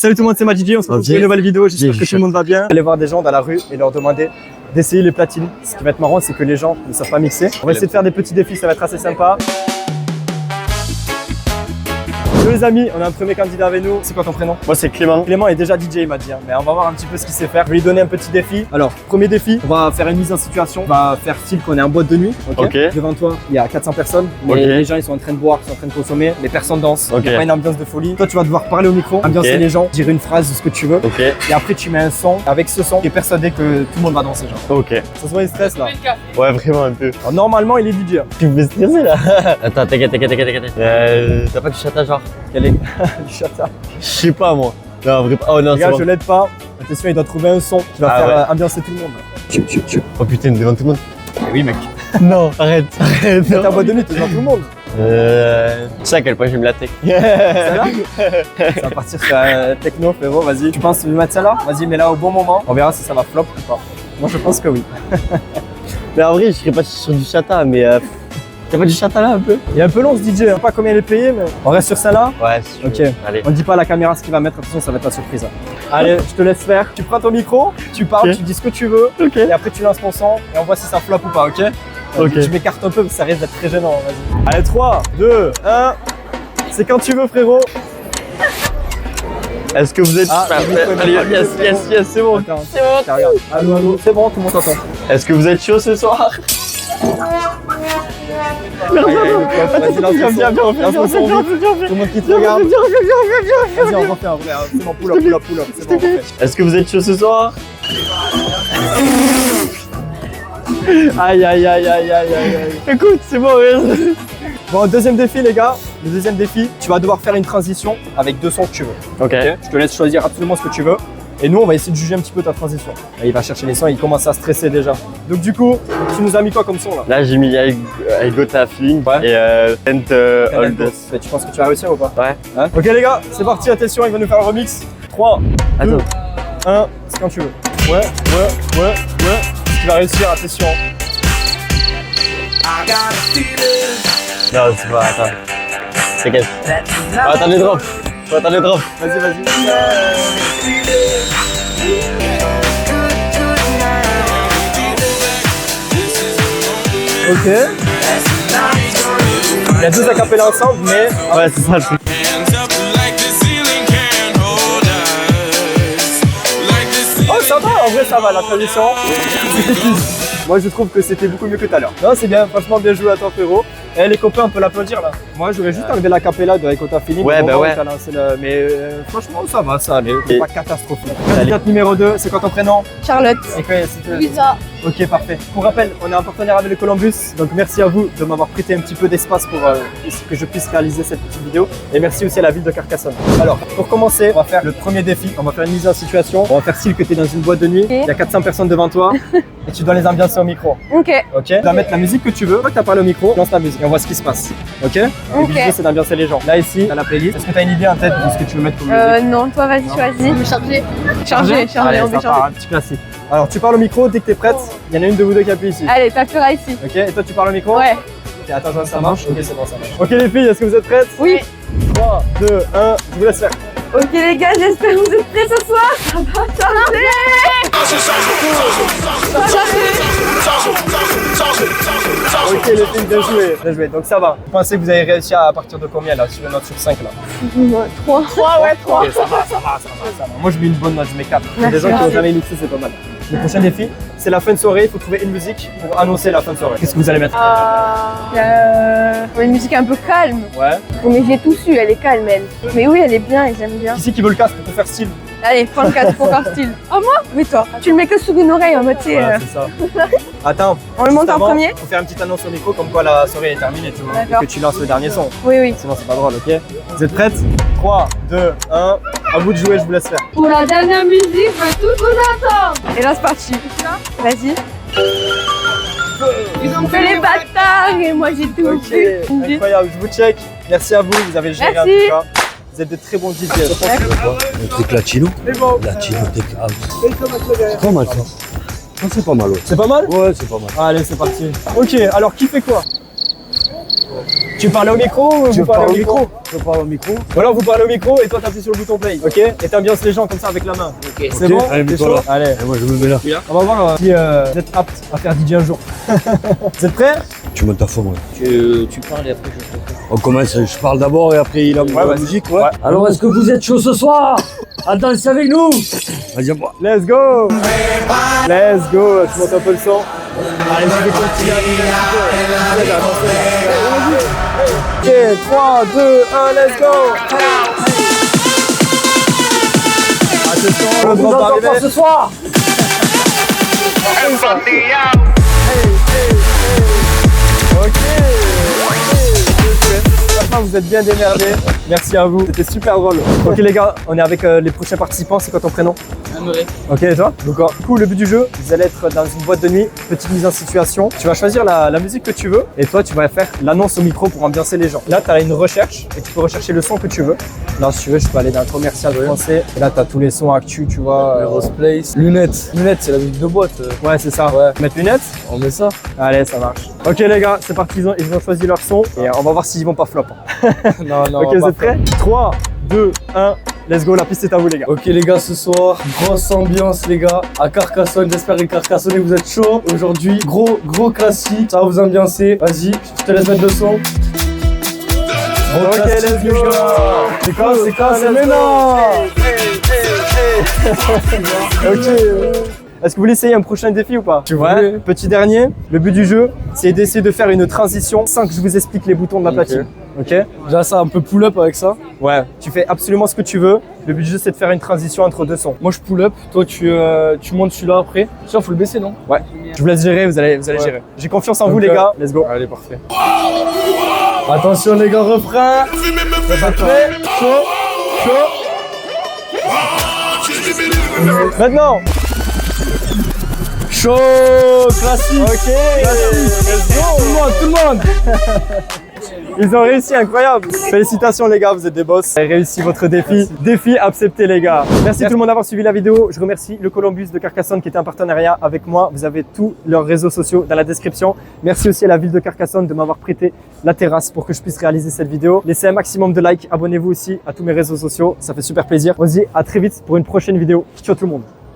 Salut tout le monde, c'est Majidi, on se retrouve pour une nouvelle vidéo, j'espère que tout le monde va bien. Allez voir des gens dans la rue et leur demander d'essayer les platines. Ce qui va être marrant, c'est que les gens ne savent pas mixer. On va essayer de faire des petits défis, ça va être assez sympa. Les amis, on a un premier candidat avec nous. C'est quoi ton prénom? Moi c'est Clément. Clément est déjà DJ, il m'a dit, mais on va voir un petit peu ce qu'il sait faire. Je vais lui donner un petit défi. Alors, premier défi, on va faire une mise en situation. On va faire style qu'on est en boîte de nuit. Ok. Devant toi, il y a 400 personnes. Mais les gens, ils sont en train de boire, ils sont en train de consommer. Les personnes dansent. Il n'y a pas une ambiance de folie. Toi, tu vas devoir parler au micro, ambiancer les gens, dire une phrase de ce que tu veux. Et après, tu mets un son. Avec ce son, tu es persuadé que tout le monde va danser, genre. Ok. Ça se voit, il stresse là. Ouais, vraiment un peu. Alors, normalement, il est DJ. Tu me fais stresser là. Attends, t'inquiète. T'as pas du chata genre? Quel est du chata? Je sais pas moi. Non, vrai pas. Oh non, les gars, je l'aide pas. Attention, il doit trouver un son qui va faire ambiancer tout le monde. Oh putain, devant tout le monde. Oui, mec. Non, arrête. C'est ta boîte de nuit, t'es devant tout le monde. Tu sais à quel point j'aime la tech. Celle-là ça va partir sur techno, frérot, vas-y. Tu penses mettre celle-là? Vas-y, mets-la au bon moment. On verra si ça va flop ou pas. Moi, je pense que oui. Mais en vrai, je serais pas sur du chata, mais t'as pas du chata là un peu? Il est un peu long ce DJ, je sais pas combien il est payé, mais on reste sur celle-là? Ouais, ok. Allez. On dit pas à la caméra ce qu'il va mettre, attention, ça va être la surprise. Allez, je te laisse faire. Tu prends ton micro, tu parles, tu dis ce que tu veux, et après tu lances ton son et on voit si ça flop ou pas, ok? Je m'écarte un peu parce que ça risque d'être très gênant, vas-y. Allez, 3, 2, 1. C'est quand tu veux, frérot. Est-ce que vous êtes... Allez, yes, c'est bon. Attends, c'est bon. Regarde. Allô, c'est bon, tout le monde t'entend. Est-ce que vous êtes chaud ce soir? Vas-y, lance le son. Tout le monde qui te regarde. Vas-y, on refait un vrai. C'est bon, pull up. C'est bon, on refait. Est-ce que vous êtes chaud ce soir? Aïe. Écoute, c'est bon, Bon, deuxième défi, les gars. Le deuxième défi, tu vas devoir faire une transition avec deux sons que tu veux. Ok. Je te laisse choisir absolument ce que tu veux. Et nous, on va essayer de juger un petit peu ta transition. Là, il va chercher les sons, il commence à stresser déjà. Donc du coup, tu nous as mis quoi comme son là? Là, j'ai mis I Got a Feeling et All This. Tu penses que tu vas réussir ou pas? Ouais. Hein? Ok les gars, c'est parti, attention, il va nous faire le remix. 3, 2, 1, c'est quand tu veux. Ouais. Tu vas réussir, attention. Non, c'est pas, attends. T'inquiète. Attends les drops. Vas-y. Ok. Il y a deux acapellas ensemble, mais... Ouais, c'est ça le truc. Oh, ça va, en vrai, ça va, la transition. C'était plus. Moi, je trouve que c'était beaucoup mieux que tout à l'heure. Non, c'est bien, franchement, bien joué à toi, frérot. Eh, les copains, on peut l'applaudir là. Moi, j'aurais juste enlevé la capella de Icota Feeling. Ouais, bah ouais. Mais franchement, ça va, ça allait. C'est pas catastrophique. Candidate numéro 2, c'est quoi ton prénom? Charlotte. Et quoi, c'était... Lisa. Ok, parfait. Pour rappel, on est en partenariat avec le Columbus, donc merci à vous de m'avoir prêté un petit peu d'espace pour que je puisse réaliser cette petite vidéo. Et merci aussi à la ville de Carcassonne. Alors, pour commencer, on va faire le premier défi. On va faire une mise en situation. On va faire style que tu es dans une boîte de nuit. Il y a 400 personnes devant toi et tu dois les ambiancer au micro. Ok. Tu dois mettre la musique que tu veux. Une fois que tu as parlé au micro, lance la musique et on voit ce qui se passe. Ok. Et l'idée, c'est d'ambiancer les gens. Là, ici, tu as la playlist. Est-ce que tu as une idée en tête de ce que tu veux mettre comme musique? Non, toi, vas-y, choisis. Charger, Allez, on ça peut part, charger. un petit classique. Alors, tu parles au micro, dès que tu es prête, il y en a une de vous deux qui appuie ici. Allez, t'appuieras ici. Ok, et toi tu parles au micro? Ouais. Ok, attends, ça marche? Ok, c'est bon, ça marche. Ok les filles, est-ce que vous êtes prêtes? Oui. 3, 2, 1, je vous laisse faire. Ok les gars, j'espère que vous êtes prêts ce soir. Ça va charger. Ok les filles, bien joué. Donc ça va. Vous pensez que vous avez réussi à partir de combien là? Sur une note sur 5 là? 3. Ouais, 3. Ok, ça va. Moi je mets une bonne note, je mets 4. Il y a des gens qui n'ont jamais mixé, c'est pas mal. Le prochain défi, c'est la fin de soirée. Il faut trouver une musique pour annoncer la fin de soirée. Qu'est-ce que vous allez mettre? Une musique un peu calme. Ouais. Mais j'ai tout su, elle est calme elle. Mais oui, elle est bien et j'aime bien. Qui c'est qui veut le casque pour faire style? Allez, prends le casque pour faire style. Oh moi? Oui toi. Tu le mets que sous une oreille en mode tu sais. Voilà, c'est ça. Attends. On le monte en premier? Faut faire une petite annonce au micro comme quoi la soirée est terminée, tu vois. Et que tu lances le dernier son. Oui. Sinon c'est pas drôle, ok? Vous êtes prêtes? 3, 2, 1. À vous de jouer, je vous laisse faire. Pour la dernière musique, on va tous vous attendre. Et là c'est parti. Vas-y. Ils ont fait les bâtards et moi j'ai tout vu. Incroyable, je vous check. Merci à vous, vous avez géré en tout cas. Vous êtes de très bons DJ. Un truc latino. Latino Tech House. C'est pas mal ça. Non, c'est pas mal. Ouais. C'est pas mal? Ouais, c'est pas mal. Allez, c'est parti. Ok, alors qui fait quoi? Tu parles au micro ou vous parlez au micro? Je parle au micro. Ou alors vous parlez au micro et toi t'appuies sur le bouton play, ok? Et t'ambiances les gens comme ça avec la main. Ok. C'est bon? Allez, T'es mets-toi chaud? là. Allez, Et moi je me mets là. on va voir si vous êtes apte à faire DJ un jour. Vous êtes prêts? Tu montes à fond, ouais. Tu parles et après je te On commence, je parle d'abord et après il a la vas-y. musique, ouais. Ouais. Alors est-ce que vous êtes chaud ce soir à danser avec nous? Vas-y, à moi. Let's go! Let's go! Tu montes un peu le son. Allez, je vais continuer à Ok, 3, 2, 1, let's go! Attention, le drop va arriver. ce soir. Ok. Franchement, vous êtes bien démerdés. Merci à vous. C'était super drôle. Ok les gars, on est avec les prochains participants. C'est quoi ton prénom? Amoureux. Ok, et toi? Donc, du coup, le but du jeu, vous allez être dans une boîte de nuit, petite mise en situation. Tu vas choisir la musique que tu veux et toi, tu vas faire l'annonce au micro pour ambiancer les gens. Là, tu as une recherche et tu peux rechercher le son que tu veux. Là, si tu veux, je peux aller dans le commercial français. Et là, tu as tous les sons actus, tu vois. Rose Place. Lunettes. Lunettes, c'est la musique de boîte. Ouais, c'est ça. Ouais. Mettre lunettes? On met ça. Allez, ça marche. Ok, les gars, c'est parti. Ils ont choisi leur son et on va voir s'ils vont pas flop. Non, non. Ok, vous êtes prêts? 3, 2, 1. Let's go, la piste est à vous les gars. Ok les gars, ce soir, grosse ambiance les gars, à Carcassonne, j'espère que Carcassonne vous êtes chaud. Aujourd'hui, gros classique, ça va vous ambiancer. Vas-y, je te laisse mettre le son. Ok, let's go. C'est quoi, c'est maintenant. Ok. Est-ce que vous voulez essayer un prochain défi ou pas? Tu veux. Petit dernier, le but du jeu, c'est d'essayer de faire une transition sans que je vous explique les boutons de la platine. Ok? Déjà ça, un peu pull-up avec ça. Ouais. Tu fais absolument ce que tu veux. Le but du jeu, c'est de faire une transition entre deux sons. Moi je pull-up, toi tu montes celui-là après. Ça, faut le baisser non? Ouais. Je vous laisse gérer, vous allez gérer. J'ai confiance en vous les gars. Let's go. Allez, parfait. Attention les gars, refrain. Vous êtes prêts? Chaud. Maintenant. Chaud, classique. Ok. Let's go. Tout le monde. Ils ont réussi, incroyable. Félicitations les gars, vous êtes des boss. Vous avez réussi votre défi. Défi accepté les gars. Merci tout le monde d'avoir suivi la vidéo. Je remercie le Columbus de Carcassonne qui était en partenariat avec moi. Vous avez tous leurs réseaux sociaux dans la description. Merci aussi à la ville de Carcassonne de m'avoir prêté la terrasse pour que je puisse réaliser cette vidéo. Laissez un maximum de likes. Abonnez-vous aussi à tous mes réseaux sociaux. Ça fait super plaisir. On se dit à très vite pour une prochaine vidéo. Ciao tout le monde.